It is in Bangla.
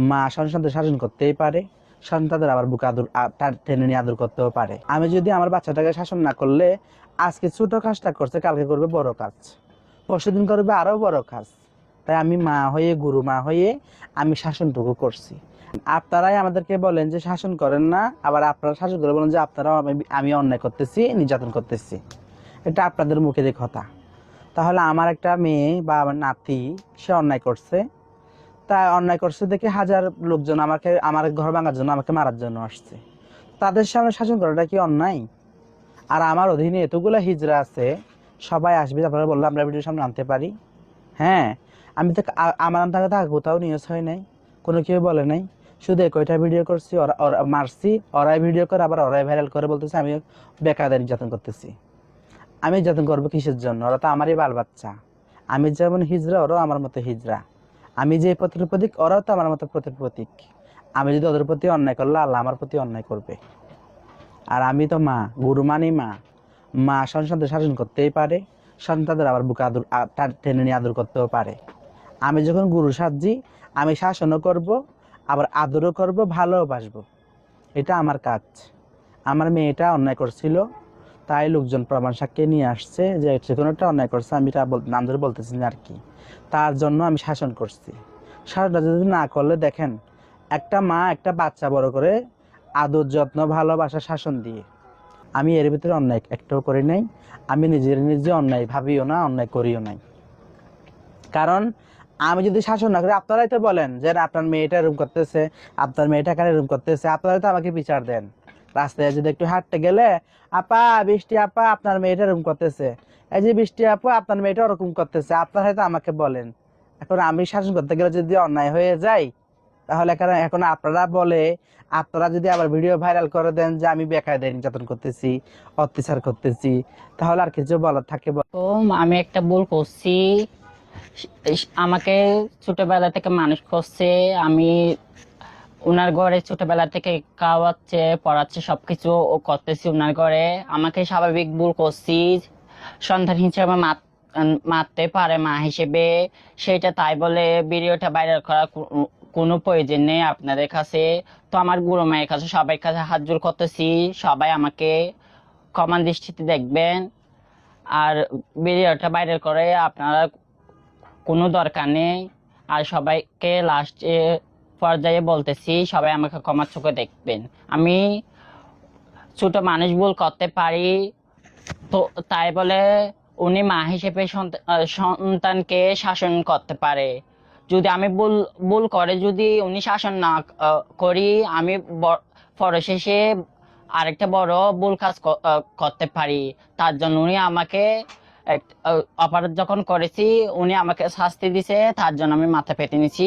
মা সন্তানদের শাসন করতেই পারে, সন্তানদের আবার বুকে আদর টেনে নিয়ে আদর করতেও পারে। আমি যদি আমার বাচ্চাটাকে শাসন না করলে, আজকে ছোট কাজটা করছে, কালকে করবে বড় কাজ, পরশুদিন করবে আরো বড় কাজ। তাই আমি মা হয়ে, গুরু মা হয়ে আমি শাসনটুকু করছি। আপনারাই আমাদেরকে বলেন যে শাসন করেন না, আবার আপনারা শাসন করে বলেন যে আপনারাও আমি অন্যায় করতেছি, নির্যাতন করতেছি। এটা আপনাদের মুখে যে কথা। তাহলে আমার একটা মেয়ে বা আমার নাতি, সে অন্যায় করছে, তা অন্যায় করছে দেখে হাজার লোকজন আমার ঘর ভাঙার জন্য, আমাকে মারার জন্য আসছে। তাদের সামনে শাসন করাটা কি অন্যায়? আর আমার অধীনে এতগুলো হিজড়া আছে, সবাই আসবে, আপনারা বললে আমরা ভিডিওর সামনে আনতে পারি। হ্যাঁ, আমি তো আমার আনতে কোথাও নিউজ হয় নাই, কোনো কেউ বলে নাই। শুধু কয়টা ভিডিও করছি, ওরা মারছি, ওরাই ভিডিও করে, আবার ওরাই ভাইরাল করে বলতেছে আমি বেকায়দা নির্যাতন করতেছি। আমি নির্যাতন করবো কিসের জন্য? ওরা তো আমারই বাল বাচ্চা। আমি যেমন হিজড়া, ওরাও আমার মতো হিজড়া। আমি যে পথের প্রতীক, ওরাও তো আমার মতো পথের প্রতীক। আমি যদি ওদের প্রতি অন্যায় করলে, আল্লাহ আমার প্রতি অন্যায় করবে। আর আমি তো মা, গুরু মানি মা। মা সন্তানদের শাসন করতেই পারে, সন্তানদের আবার বুকে আদর টেনে নিয়ে আদর করতেও পারে। আমি যখন গুরু সাজি, আমি শাসনও করব, আবার আদরও করব, ভালোবাসবো। এটা আমার কাজ। আমার মেয়েটা অন্যায় করছিল, তাই লোকজন প্রমাণ সাক্ষী নিয়ে আসছে যে সে কোনো একটা অন্যায় করছে, আমি এটা নাম ধরে বলতেছি না আর কি। তার জন্য আমি শাসন করছি। শাসনটা যদি না করলে, দেখেন, একটা মা একটা বাচ্চা বড় করে আদর, যত্ন, ভালোবাসা, শাসন দিয়ে। আমি এর ভিতরে অন্যায় একটাও করি নাই। আমি নিজে অন্যায় ভাবিও না, অন্যায় করিও নাই। কারণ আমি যদি শাসন না করি, আপনারাই তো বলেন যে আপনার মেয়েটা এরকম করতেছে, আপনার মেয়েটা কেন এরকম করতেছে, আপনারাই তো আমাকে বিচার দেন। রাস্তায় যদি একটু হাঁটতে গেলে, আপা বৃষ্টি আপা আপনার মেয়েটা এরকম করতেছে, এই যে বৃষ্টি আপা আপনার মেয়েটা ওরকম করতেছে, আপনারা হয়তো আমাকে বলেন। এখন আমি শাসন করতে গেলে যদি অন্যায় হয়ে যায়, তাহলে এখন আপনারা বলে, আপনারা যদি আবার ভিডিও ভাইরাল করে দেন যে আমি বেকায়দা নির্যাতন করতেছি, অত্যাচার করতেছি, তাহলে আর কিছু বলার থাকে? তো আমি একটা ভুল করছি। আমাকে ছোটবেলা থেকে মানুষ করছে। আমি উনার ঘরে ছোটবেলা থেকে খাওয়াচ্ছে, পড়াচ্ছে, সবকিছু ও করতেছি উনার ঘরে। আমাকে স্বাভাবিক ভুল করছি, সন্তান হিসেবে মারতে পারে মা হিসেবে, সেটা তাই বলে ভিডিওটা ভাইরাল করা কোনো প্রয়োজন নেই আপনাদের কাছে। তো আমার গুরু মায়ের কাছে, সবার কাছে হাত জোড় করতেছি, সবাই আমাকে ক্ষমা দৃষ্টিতে দেখবেন। আর ভিডিওটা ভাইরাল করে আপনারা কোনো দরকার নেই। আর সবাইকে লাস্টে পর্যায়ে বলতেছি, সবাই আমাকে ক্ষমার চোখে দেখবেন। আমি ছোট মানুষ ভুল করতে পারি, তো তাই বলে উনি মা হিসেবে সন্তানকে শাসন করতে পারে। যদি আমি ভুল ভুল করে যদি উনি শাসন না করি, আমি পরশেষে আরেকটা বড় ভুল কাজ করতে পারি। তার জন্য উনি আমাকে অপরাধ যখন করেছি, উনি আমাকে শাস্তি দিছে, তার জন্য আমি মাথা পেতে নিছি।